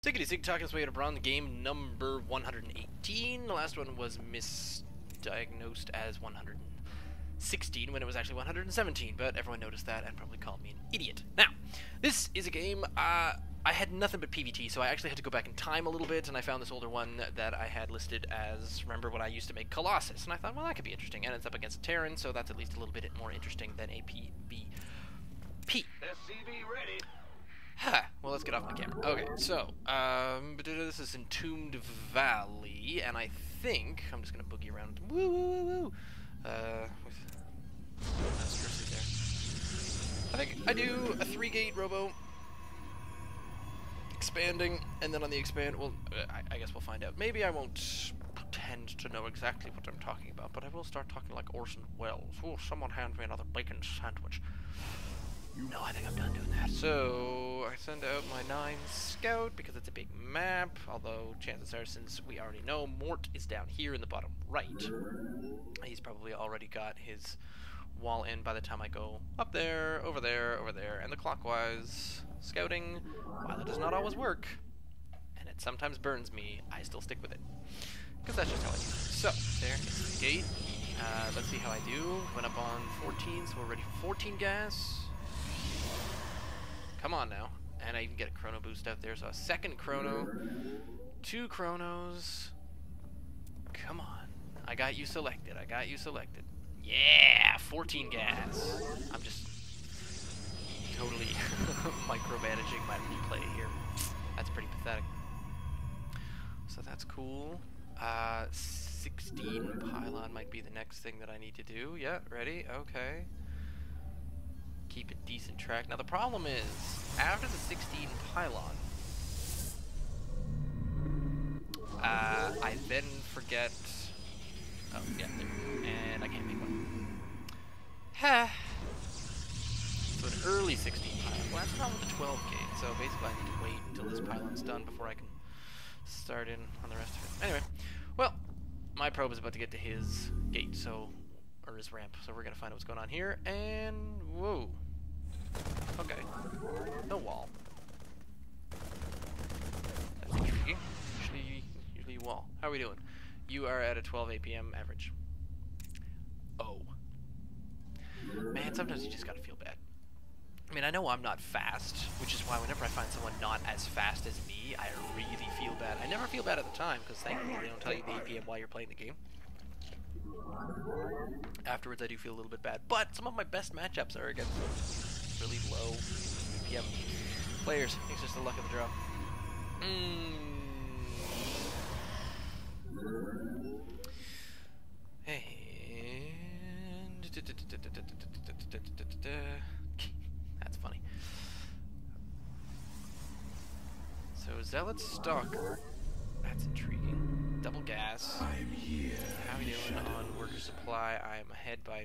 Tickety Sig talking his way to Braun, game number 118. The last one was misdiagnosed as 116 when it was actually 117, but everyone noticed that and probably called me an idiot. Now, this is a game, I had nothing but PvT, so I actually had to go back in time a little bit, and I found this older one that I had listed as, remember when I used to make Colossus, and I thought, well, that could be interesting, and it's up against a Terran, so that's at least a little bit more interesting than a PvP. SCV ready. Well, let's get off my camera. Okay, so, this is Entombed Valley, and I think, I'm just gonna boogie around, woo woo woo woo, I think I do a 3-gate robo, expanding, and then on the expand, well, I guess we'll find out. Maybe I won't pretend to know exactly what I'm talking about, but I will start talking like Orson Welles. Oh, someone hand me another bacon sandwich. No, I think I'm done doing that. So, I send out my 9 scout because it's a big map, although chances are, since we already know, Mort is down here in the bottom right. He's probably already got his wall in by the time I go up there, over there, over there, and the clockwise scouting. While it does not always work, and it sometimes burns me, I still stick with it. Because that's just how I do it. So, there is the gate. Let's see how I do. Went up on 14, so we're ready for 14 gas. Come on now. And I even get a chrono boost out there, so a second chrono, 2 chronos. Come on. I got you selected. I got you selected. Yeah! 14 gas. I'm just totally micromanaging my replay here. That's pretty pathetic. So that's cool. 16 pylon might be the next thing that I need to do. Yeah, ready? Okay. Keep a decent track. Now the problem is, after the 16 pylon, I then forget. Oh yeah, there. And I can't make one. Ha. So an early 16 pylon. Well, that's the problem with the 12 gate. So basically, I need to wait until this pylon's done before I can start in on the rest of it. Anyway, well, my probe is about to get to his gate, so, or his ramp. So we're gonna find out what's going on here. And whoa. Okay. No wall. That's intriguing. Usually wall. How are we doing? You are at a 12 APM average. Oh. Man, sometimes you just gotta feel bad. I mean, I know I'm not fast, which is why whenever I find someone not as fast as me, I really feel bad. I never feel bad at the time, because thankfully they don't tell you the APM while you're playing the game. Afterwards, I do feel a little bit bad, but some of my best matchups are against really low APM players. It's just the luck of the draw. And that's funny. So Zealot Stalker. That's intriguing. Double gas. I'm here. How are we doing on worker supply? I am ahead by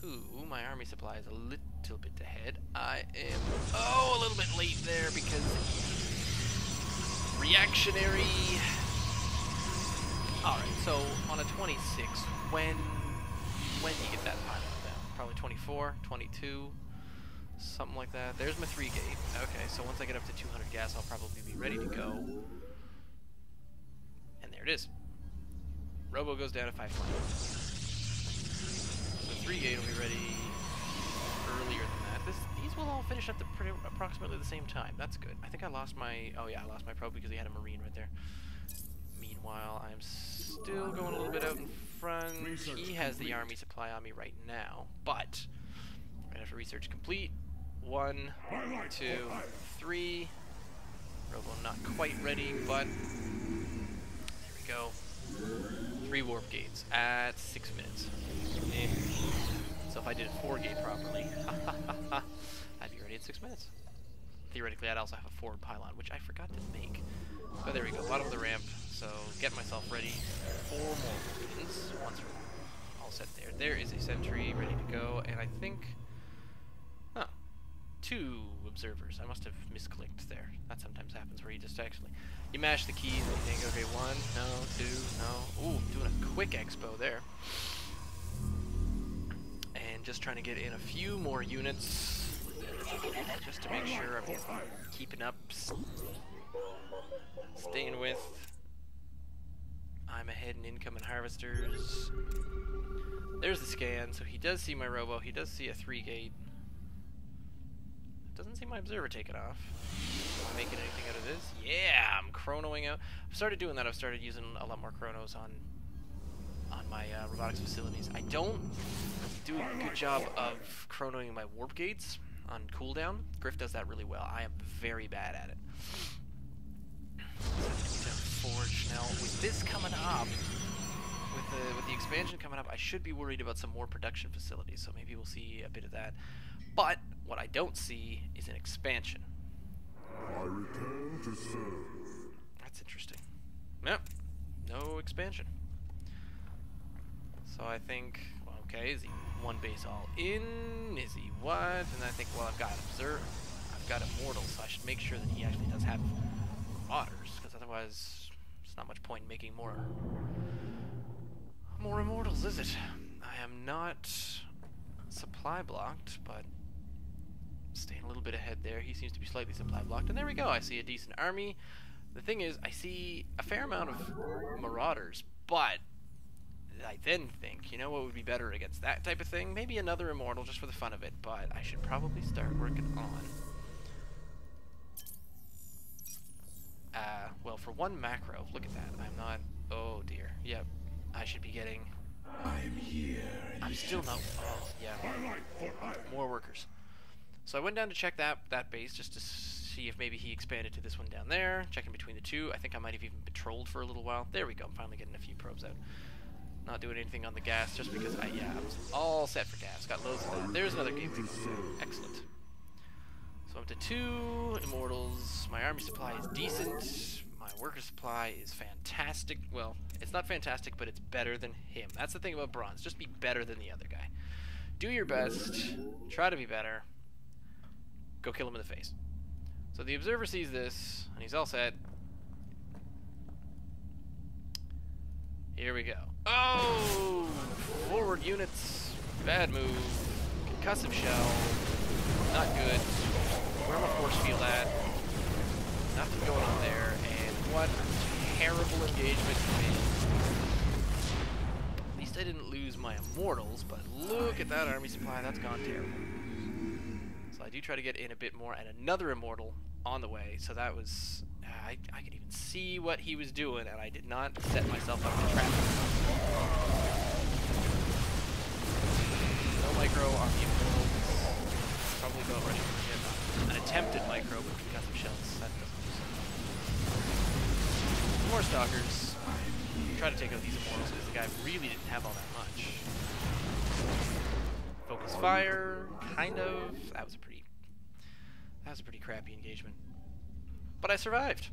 2. My army supply is a little bit ahead. I am a little bit late there because reactionary. Alright, so on a 26, when do you get that pylon down? Probably 24, 22, something like that. There's my 3 gate. Okay, so once I get up to 200 gas, I'll probably be ready to go. And there it is. Robo goes down at 520. So 3 gate will be ready earlier than that. These will all finish at approximately the same time. That's good. I think I lost my... Oh yeah, I lost my probe because he had a marine right there. Meanwhile, I'm still going a little bit out in front. He has the army supply on me right now, but right after research complete, 1, 2, 3. Robo not quite ready, but here we go. 3 warp gates at 6 minutes. So if I did a 4 gate properly, I'd be ready in 6 minutes. Theoretically, I'd also have a forward pylon, which I forgot to make. But there we go, bottom of the ramp. So get myself ready for more weapons once we're all set there. There is a sentry ready to go, and I think, 2 observers. I must have misclicked there. That sometimes happens where you just actually, you mash the keys and you think, okay, 1, no, 2, no. Ooh, doing a quick expo there. And just trying to get in a few more units just to make sure I'm keeping up. staying with. I'm ahead in income and harvesters. There's the scan, so he does see my robo. He does see a 3-gate. Doesn't see my observer taken off. Am I making anything out of this? Yeah, I'm chronoing out. I've started doing that. I've started using a lot more chronos on my robotics facilities. I don't do a good job of chronoing my warp gates on cooldown. Griff does that really well. I am very bad at it. Forge now. With this coming up, with the expansion coming up, I should be worried about some more production facilities. So maybe we'll see a bit of that. But what I don't see is an expansion. I return to serve. That's interesting. Yep, no expansion. So I think, well, okay, is he one base all in? Is he what? And I think, well, I've got immortals, so I should make sure that he actually does have marauders, because otherwise, there's not much point in making more immortals, is it? I am not supply blocked, but staying a little bit ahead there. He seems to be slightly supply blocked, and there we go. I see a decent army. The thing is, I see a fair amount of marauders, but I then think, you know what would be better against that type of thing? Maybe another immortal just for the fun of it, but I should probably start working on... well, for one macro, look at that. I'm not... Oh, dear. Yep. I should be getting... I'm here. I'm still not... Oh, yeah. More workers. So I went down to check that base just to see if maybe he expanded to this one down there. Checking between the two. I think I might have even patrolled for a little while. There we go. I'm finally getting a few probes out. Not doing anything on the gas just because I was all set for gas. Got loads of that. There's another game. Excellent. So I'm to 2 immortals. My army supply is decent. My worker supply is fantastic. Well, it's not fantastic, but it's better than him. That's the thing about bronze. Just be better than the other guy. Do your best. Try to be better. Go kill him in the face. So the observer sees this, and he's all set. Here we go. Oh! Forward units. Bad move. Concussive shell. Not good. Where am I force field at? Nothing going on there. And what a terrible engagement for me. At least I didn't lose my immortals, but look at that army supply. That's gone terrible. So I do try to get in a bit more, and another immortal on the way. So that was... I could even see what he was doing, and I did not set myself up to trap him. No micro on the immortals. Probably go rushing to him. An attempted micro with concussive shells. That doesn't do so. More stalkers. Try to take out these immortals because the guy really didn't have all that much. Focus fire, kind of. That was a pretty crappy engagement. But I survived.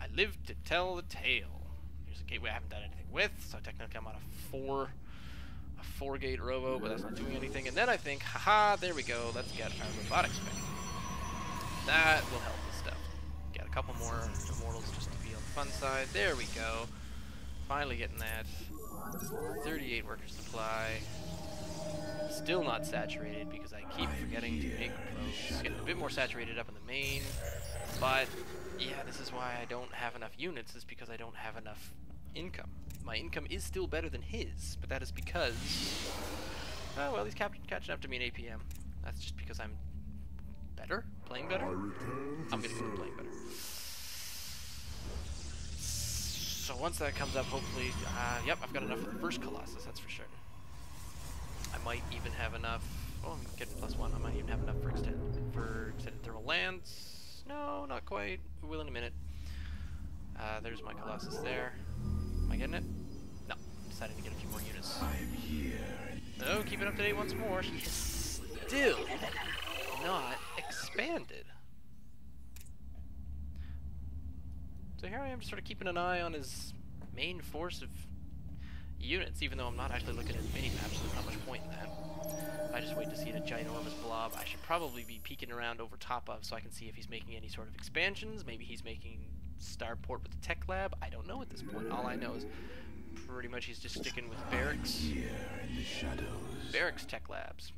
I lived to tell the tale. Here's a gateway I haven't done anything with, so technically I'm on a 4-gate robo, but that's not doing anything. And then I think, haha, there we go. Let's get our robotics back. That will help with stuff. Get a couple more immortals just to be on the fun side. There we go. Finally getting that. 38 worker supply. Still not saturated because I keep forgetting to make probes. Getting a bit more saturated up in the main. But, yeah, this is why I don't have enough units, is because I don't have enough income. My income is still better than his, but that is because... Oh, well, he's catching up to me in APM. That's just because I'm better? Playing better? I'm gonna go playing better. So once that comes up, hopefully... yep, I've got enough for the first colossus, that's for sure. I might even have enough... Oh, I'm getting +1. I might even have enough for extended thermal lands. No, not quite. We will in a minute. There's my colossus there. Am I getting it? No. Decided to get a few more units. I'm here. Oh, keep it up to date once more. He is still not expanded. So here I am just sort of keeping an eye on his main force of units, even though I'm not actually looking at mini-maps, so there's not much point in that. I just wait to see a ginormous blob. I should probably be peeking around over top of so I can see if he's making any sort of expansions. Maybe he's making starport with the tech lab. I don't know at this point. All I know is pretty much he's just sticking with barracks. Here in the shadows. Barracks tech labs.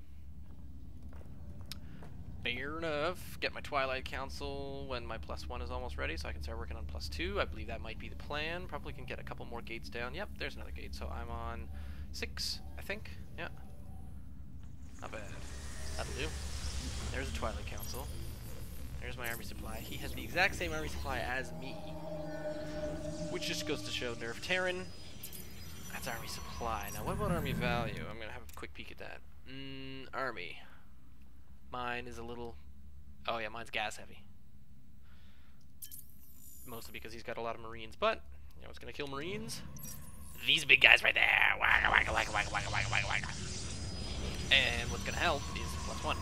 Fair enough. Get my Twilight Council when my +1 is almost ready, so I can start working on +2. I believe that might be the plan. Probably can get a couple more gates down. Yep, there's another gate, so I'm on 6, I think. Yeah. Not bad. That'll do. There's a Twilight Council. There's my army supply. He has the exact same army supply as me, which just goes to show nerf Terran. That's army supply. Now, what about army value? I'm gonna have a quick peek at that. Army. Mine is a little... Oh yeah, mine's gas heavy. Mostly because he's got a lot of Marines. But, you know what's gonna kill Marines? These big guys right there! Wagga, wagga, wagga, wagga, wagga, wagga, wagga, wagga. And what's gonna help is +1.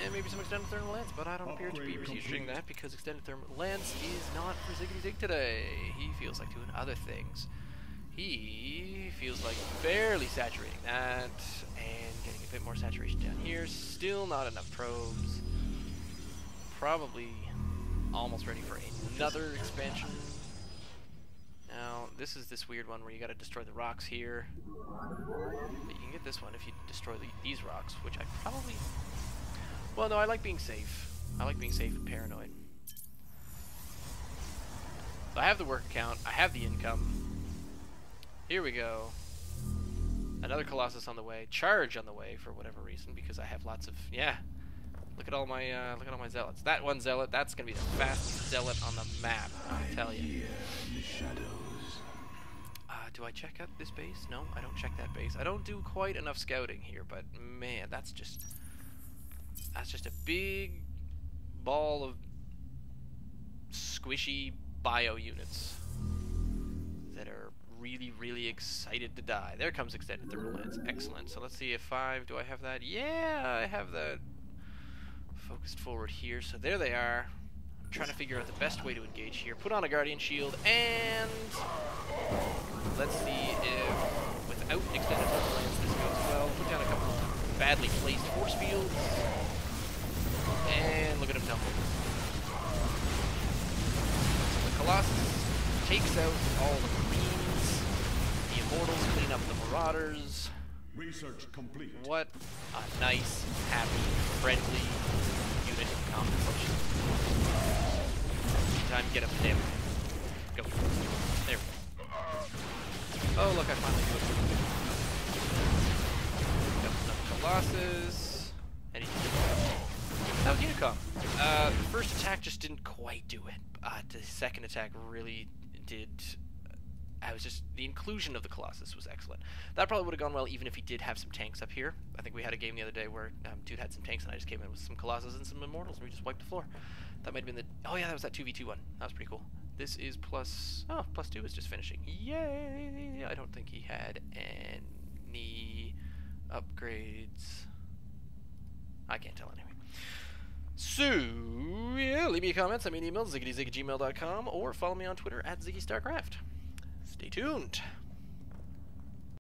And maybe some extended thermal lance, but I don't appear to be researching that because extended thermal lance is not for Ziggity Zig today. He feels like doing other things. He feels like barely saturating that and getting a bit more saturation down here. Still not enough probes. Probably almost ready for another expansion. Now, this is this weird one where you gotta destroy the rocks here. But you can get this one if you destroy these rocks, which I probably... Well, no, I like being safe. I like being safe and paranoid. So I have the work account. I have the income. Here we go. Another Colossus on the way. Charge on the way for whatever reason, because I have lots of... Yeah. Look at all my zealots. That one zealot, that's gonna be the fastest zealot on the map, I tell you. The shadows. Do I check out this base? No, I don't check that base. I don't do quite enough scouting here, but man, that's just a big ball of squishy bio units that are really, really excited to die. There comes extended thermal lance. Excellent. So let's see if 5, do I have that? Yeah, I have that focused forward here. So there they are. I'm trying to figure out the best way to engage here. Put on a Guardian Shield, and let's see if without extended thermal lance this goes well. Put down a couple of badly placed force fields, and look at him tumble. So the Colossus takes out all the Marines. The Immortals clean up the Marauders. Research complete. What a nice, happy, friendly unit in competition. Time to get up to him. Go. There we go. Oh, look, I finally got another Colossus. And he did it. That was Unicom. The first attack just didn't quite do it. The second attack really did. The inclusion of the Colossus was excellent. That probably would have gone well even if he did have some tanks up here. I think we had a game the other day where dude had some tanks and I just came in with some Colossus and some Immortals and we just wiped the floor. That might have been the... Oh yeah, that was that 2v2 one. That was pretty cool. This is plus... Oh, +2 is just finishing. Yay! I don't think he had any upgrades. I can't tell anyway. So, yeah, leave me a comment, send me an email, ziggyzig@gmail.com, or follow me on Twitter @ZiggyStarcraft. Stay tuned.